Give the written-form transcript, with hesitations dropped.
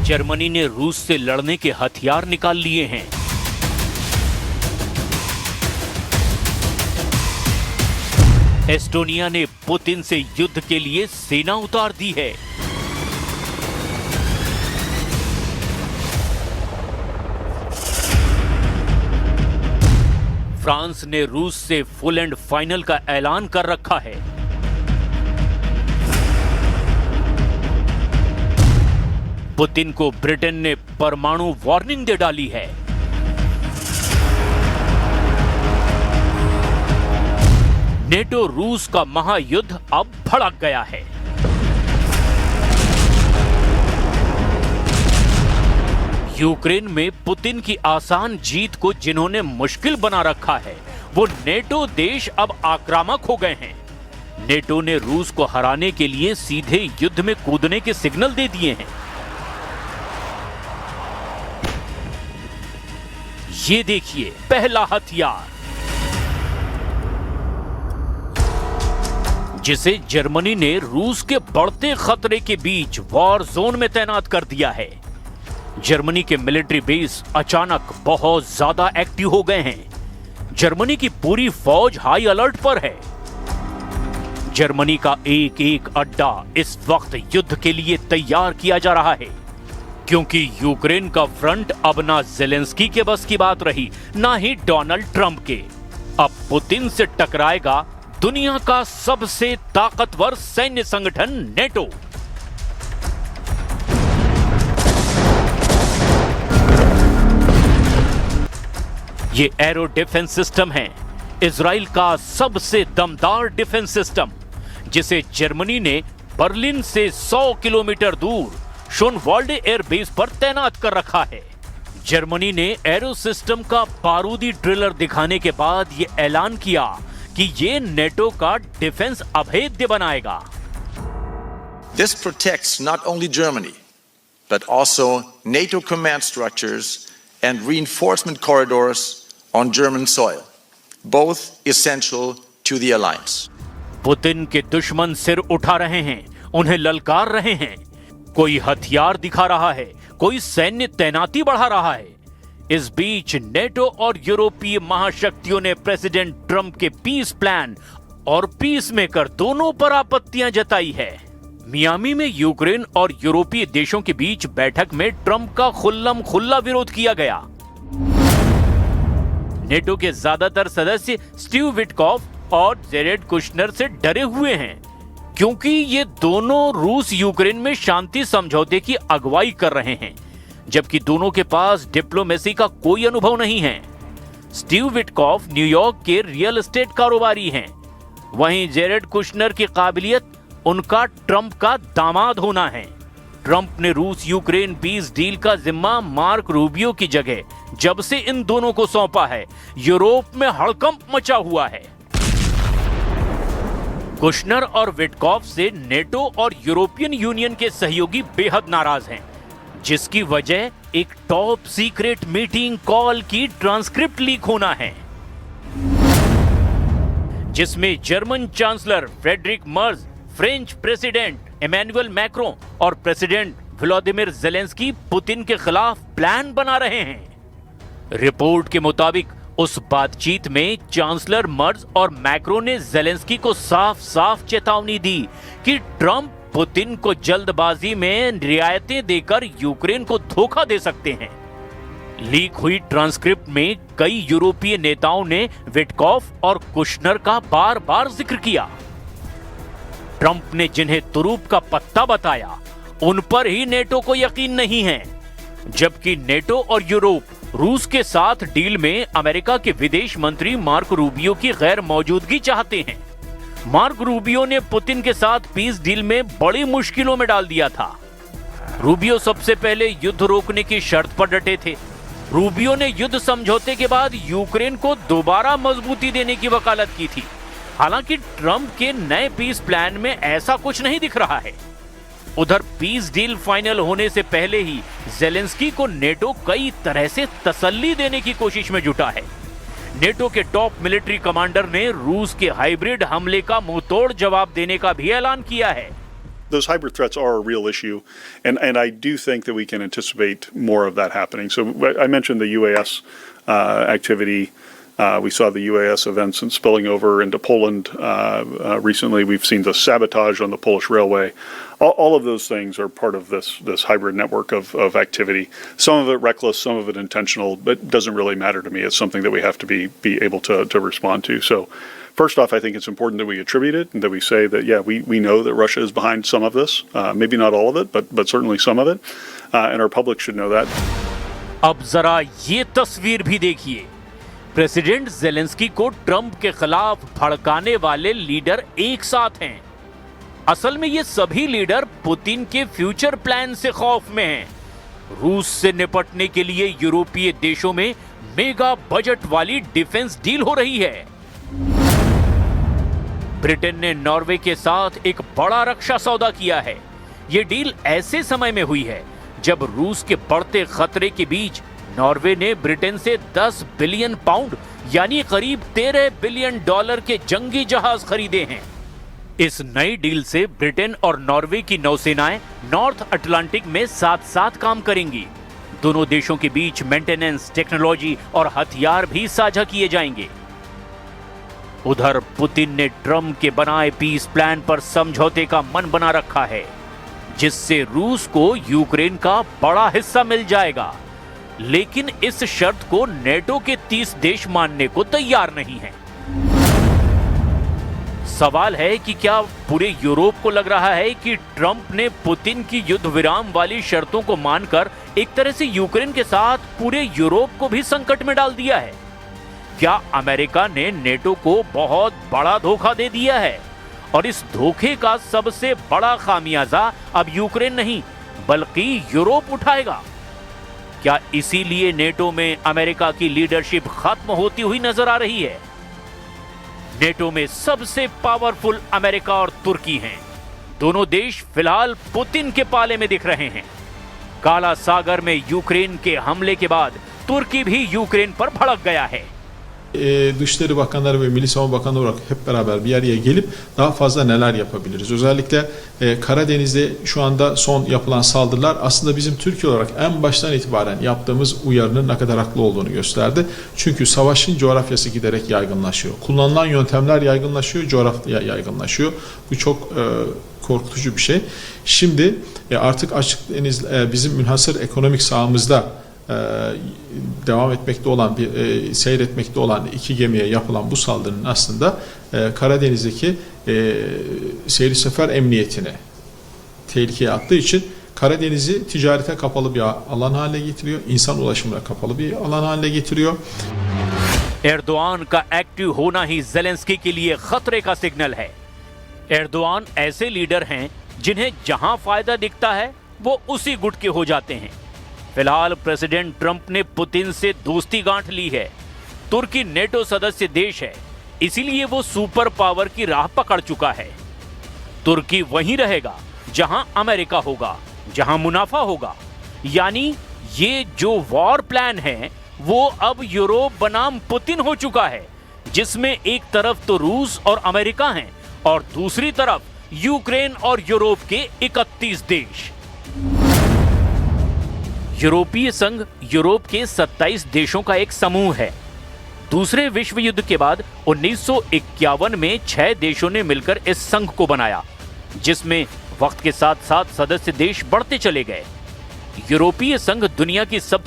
Germany ने रूस से लड़ने के हथियार निकाल लिए हैं। एस्टोनिया ने पुतिन से युद्ध के लिए सेना उतार दी है। फ्रांस ने रूस से फुल एंड फाइनल का ऐलान कर रखा है। पुतिन को ब्रिटेन ने परमाणु वार्निंग दे डाली है। नेटो रूस का महायुद्ध अब भड़क गया है। यूक्रेन में पुतिन की आसान जीत को जिन्होंने मुश्किल बना रखा है, वो नेटो देश अब आक्रामक हो गए हैं। नेटो ने रूस को हराने के लिए सीधे युद्ध में कूदने के सिग्नल दे दिए हैं। ये देखिए पहला हथियार, जिसे जर्मनी ने रूस के बढ़ते खतरे के बीच वॉर जोन में तैनात कर दिया है। जर्मनी के मिलिट्री बेस अचानक बहुत ज्यादा एक्टिव हो गए हैं। जर्मनी की पूरी फौज हाई अलर्ट पर है। जर्मनी का एक एक अड्डा इस वक्त युद्ध के लिए तैयार किया जा रहा है, क्योंकि यूक्रेन का फ्रंट अब ना ज़ेलेंस्की के बस की बात रही, ना ही डोनाल्ड ट्रंप के। अब पुतिन से टकराएगा दुनिया का सबसे ताकतवर सैन्य संगठन नेटो। ये एरो डिफेंस सिस्टम है, इजराइल का सबसे दमदार डिफेंस सिस्टम, जिसे जर्मनी ने बर्लिन से 100 किलोमीटर दूर शोनवाल्डे एयरबेस पर तैनात कर रखा है। जर्मनी ने एरो सिस्टम का बारूदी ड्रिलर दिखाने के बाद यह ऐलान किया कि ये नेटो का डिफेंस अभेद्य बनाएगा। This protects not only Germany, but also NATO command structures and reinforcement corridors on German soil, both essential to the alliance. Putin के दुश्मन सिर उठा रहे हैं, उन्हें ललकार रहे हैं। कोई हथियार दिखा रहा है, कोई सैन्य तैनाती बढ़ा रहा है। इस बीच नेटो और यूरोपीय महाशक्तियों ने प्रेसिडेंट ट्रंप के पीस प्लान और पीस मेकर दोनों पर आपत्तियां जताई है। मियामी में यूक्रेन और यूरोपीय देशों के बीच बैठक में ट्रंप का खुल्लम खुल्ला विरोध किया गया। नेटो के ज्यादातर सदस्य स्टीव विटकॉफ और जेरेड कुशनर से डरे हुए हैं, क्योंकि ये दोनों रूस यूक्रेन में शांति समझौते की अगुवाई कर रहे हैं, जबकि दोनों के पास डिप्लोमेसी का कोई अनुभव नहीं है। स्टीव विटकॉफ न्यूयॉर्क के रियल एस्टेट कारोबारी हैं, वहीं जेरेड कुशनर की काबिलियत उनका ट्रंप का दामाद होना है। ट्रंप ने रूस यूक्रेन पीस डील का जिम्मा मार्क रूबियो की जगह जब से इन दोनों को सौंपा है, यूरोप में हड़कंप मचा हुआ है। कुशनर और विटकॉफ से नेटो और यूरोपियन यूनियन के सहयोगी बेहद नाराज हैं, जिसकी वजह एक टॉप सीक्रेट मीटिंग कॉल की ट्रांसक्रिप्ट लीक होना है, जिसमें German chancellor Friedrich Merz, French president Emmanuel Macron और प्रेसिडेंट व्लादिमीर ज़ेलेंस्की पुतिन के खिलाफ प्लान बना रहे हैं। रिपोर्ट के मुताबिक उस बातचीत में चांसलर मर्ज और मैक्रों ने ज़ेलेंस्की को साफ साफ चेतावनी दी कि ट्रंप पुतिन को जल्दबाजी में रियायतें देकर यूक्रेन को धोखा दे सकते हैं। लीक हुई ट्रांसक्रिप्ट में कई यूरोपीय नेताओं ने विटकॉफ और कुशनर का बार बार जिक्र किया। ट्रंप ने जिन्हें तुरूप का पत्ता बताया, उन पर ही नेटो को यकीन नहीं है, जबकि नेटो और यूरोप रूस के साथ डील में अमेरिका के विदेश मंत्री मार्क रूबियो की गैर मौजूदगी चाहते हैं। मार्क रूबियो ने पुतिन के साथ पीस डील में बड़ी मुश्किलों में डाल दिया था। रूबियो सबसे पहले युद्ध रोकने की शर्त पर डटे थे। रूबियो ने युद्ध समझौते के बाद यूक्रेन को दोबारा मजबूती देने की वकालत की थी। हालांकि ट्रंप के नए पीस प्लान में ऐसा कुछ नहीं दिख रहा है। उधर पीस डील फाइनल होने से पहले ही ज़ेलेंस्की को नेटो कई तरह से तसल्ली देने की कोशिश में जुटा है। नेटो के टॉप मिलिट्री कमांडर ने रूस के हाइब्रिड हमले का मुंहतोड़ जवाब देने का भी ऐलान किया है। those hybrid threats are a real issue, and I do think that we can anticipate more of that happening. So I mentioned the UAS activity. We saw the UAS events and spilling over into Poland recently. We've seen the sabotage on the Polish railway. All of those things are part of this hybrid network of activity. Some of it reckless, some of it intentional, but it doesn't really matter to me. It's something that we have to be able to respond to. So first off, I think it's important that we attribute it and that we say that, yeah, we know that Russia is behind some of this, maybe not all of it, but certainly some of it, and our public should know that. अब जरा ये तस्वीर भी देखिए। President Zelensky को Trump के खिलाफ भड़काने वाले लीडर एक साथ हैं। असल में ये सभी लीडर पुतिन के फ्यूचर प्लान से खौफ में हैं। रूस से निपटने के लिए यूरोपीय देशों में मेगा बजट वाली डिफेंस डील हो रही है। ब्रिटेन ने नॉर्वे के साथ एक बड़ा रक्षा सौदा किया है। यह डील ऐसे समय में हुई है जब रूस के बढ़ते खतरे के बीच नॉर्वे ने ब्रिटेन से 10 बिलियन पाउंड यानी करीब 13 बिलियन डॉलर के जंगी जहाज खरीदे हैं। इस नई डील से ब्रिटेन और नॉर्वे की नौसेनाएं नॉर्थ अटलांटिक में साथ साथ काम करेंगी। दोनों देशों के बीच मेंटेनेंस, टेक्नोलॉजी और हथियार भी साझा किए जाएंगे। उधर पुतिन ने ट्रंप के बनाए पीस प्लान पर समझौते का मन बना रखा है, जिससे रूस को यूक्रेन का बड़ा हिस्सा मिल जाएगा। लेकिन इस शर्त को नेटो के 30 देश मानने को तैयार नहीं हैं। सवाल है कि क्या पूरे यूरोप को लग रहा है कि ट्रंप ने पुतिन की युद्ध विराम वाली शर्तों को मानकर एक तरह से यूक्रेन के साथ पूरे यूरोप को भी संकट में डाल दिया है? क्या अमेरिका ने नेटो को बहुत बड़ा धोखा दे दिया है और इस धोखे का सबसे बड़ा खामियाजा अब यूक्रेन नहीं बल्कि यूरोप उठाएगा? क्या इसीलिए नेटो में अमेरिका की लीडरशिप खत्म होती हुई नजर आ रही है? नेटो में सबसे पावरफुल अमेरिका और तुर्की हैं। दोनों देश फिलहाल पुतिन के पाले में दिख रहे हैं। काला सागर में यूक्रेन के हमले के बाद तुर्की भी यूक्रेन पर भड़क गया है। Dışişleri Bakanları ve Milli Savunma Bakanı olarak hep beraber bir araya gelip daha fazla neler yapabiliriz? Özellikle Karadeniz'de şu anda son yapılan saldırılar aslında bizim Türkiye olarak en baştan itibaren yaptığımız uyarının ne kadar haklı olduğunu gösterdi. Çünkü savaşın coğrafyası giderek yaygınlaşıyor. Kullanılan yöntemler yaygınlaşıyor, coğrafya yaygınlaşıyor. Bu çok korkutucu bir şey. Şimdi artık açık deniz bizim münhasır ekonomik sahamızda devam etmekte olan seyretmekte olan iki gemiye yapılan bu saldırının aslında Karadeniz'deki seyir sefer emniyetini tehlikeye attığı için Karadeniz'i ticarete kapalı bir alan haline getiriyor, insan ulaşımına kapalı bir alan haline getiriyor. Erdogan का active होना ही Zelensky के लिए खतरे का signal है। Erdogan ऐसे leader हैं जिन्हें जहां फायदा दिखता है वो उसी गुट के हो जाते हैं। फिलहाल प्रेसिडेंट ट्रंप ने पुतिन से दोस्ती गांठ ली है। तुर्की नेटो सदस्य देश है, इसीलिए वो सुपर पावर की राह पकड़ चुका है। तुर्की वहीं रहेगा जहां अमेरिका होगा, जहां मुनाफा होगा। यानी ये जो वॉर प्लान है वो अब यूरोप बनाम पुतिन हो चुका है, जिसमें एक तरफ तो रूस और अमेरिका हैं और दूसरी तरफ यूक्रेन और यूरोप के 31 देश। यूरोपीय संघ यूरोप के 27 देशों का एक समूह है। दूसरे विश्व युद्ध के बाद 1951 में 6 देशों ने मिलकर इस संघ को बनाया, जिसमें वक्त के साथ साथ सदस्य देश बढ़ते चले गए। यूरोपीय संघ दुनिया की सबसे